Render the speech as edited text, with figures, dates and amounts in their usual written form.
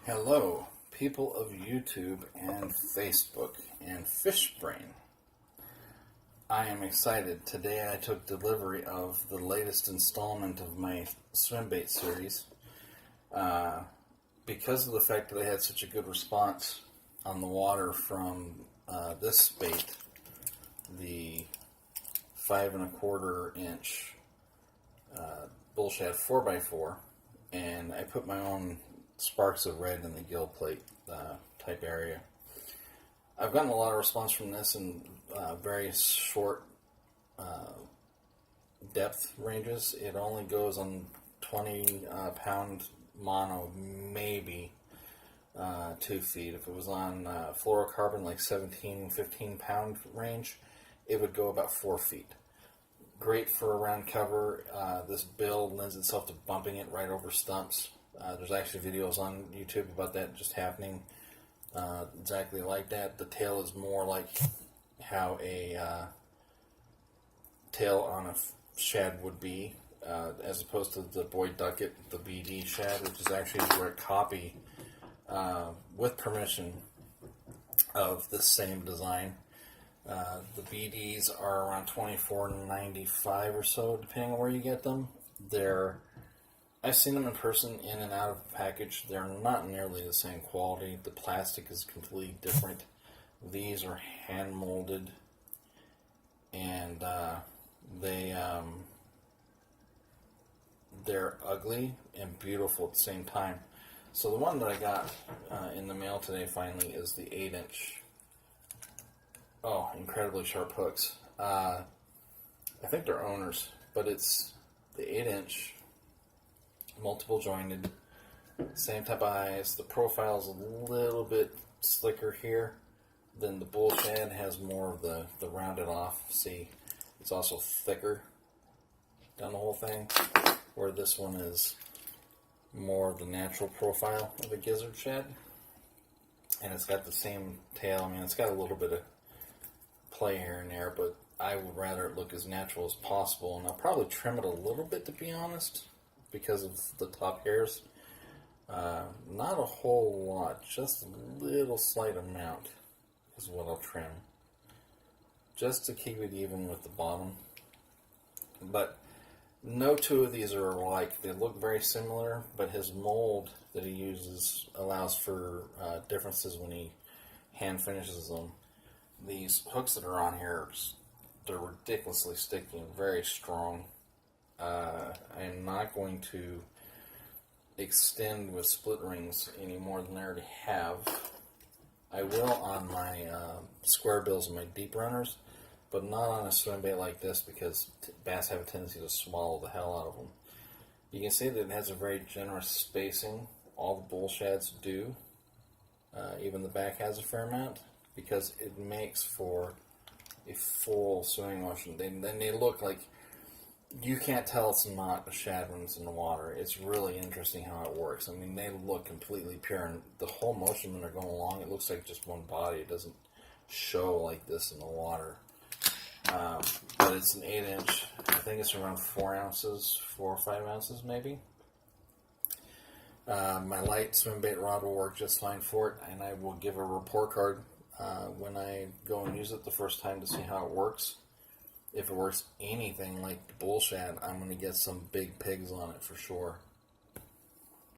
Hello, people of YouTube and Facebook and Fishbrain. I am excited. Today I took delivery of the latest installment of my swim bait series. Because of the fact that I had such a good response on the water from this bait, the 5¼ inch Bullshad 4x4, and I put my own sparks of red in the gill plate type area. I've gotten a lot of response from this in very short depth ranges. It only goes on 20 pound mono, maybe 2 feet. If it was on fluorocarbon, like 17-15 pound range, it would go about 4 feet. Great for around cover. This build lends itself to bumping it right over stumps. There's actually videos on YouTube about that just happening exactly like that. The tail is more like how a tail on a shad would be, as opposed to the Boyd Duckett, the BD shad, which is actually a direct copy with permission of the same design. The BDs are around $24.95 or so, depending on where you get them. I've seen them in person, in and out of the package. They're not nearly the same quality. The plastic is completely different. These are hand molded, and they're ugly and beautiful at the same time. So the one that I got in the mail today finally is the 8-inch. Oh, incredibly sharp hooks. I think they're owners, but it's the 8-inch. Multiple jointed, same type of eyes. The profile's a little bit slicker here than the Bullshad. Has more of the rounded off. See, it's also thicker down the whole thing, where this one is more of the natural profile of a gizzard shad. And it's got the same tail. I mean, it's got a little bit of play here and there, but I would rather it look as natural as possible, and I'll probably trim it a little bit, to be honest, because of the top hairs. Not a whole lot, just a little slight amount is what I'll trim, just to keep it even with the bottom. But no two of these are alike. They look very similar, but his mold that he uses allows for differences when he hand finishes them. These hooks that are on here, they're ridiculously sticky and very strong. I am not going to extend with split rings any more than I already have. I will on my square bills and my deep runners, but not on a swim bait like this, because bass have a tendency to swallow the hell out of them. You can see that it has a very generous spacing. All the Bullshads do. Even the back has a fair amount, because it makes for a full swimming motion. Then they look like, you can't tell it's not a shad when it's in the water. It's really interesting how it works. I mean, they look completely pure, and the whole motion when they're going along, it looks like just one body. It doesn't show like this in the water. But it's an 8-inch. I think it's around 4 ounces, 4 or 5 ounces maybe. My light swim bait rod will work just fine for it, and I will give a report card when I go and use it the first time to see how it works. If it works anything like the Bullshad, I'm going to get some big pigs on it for sure.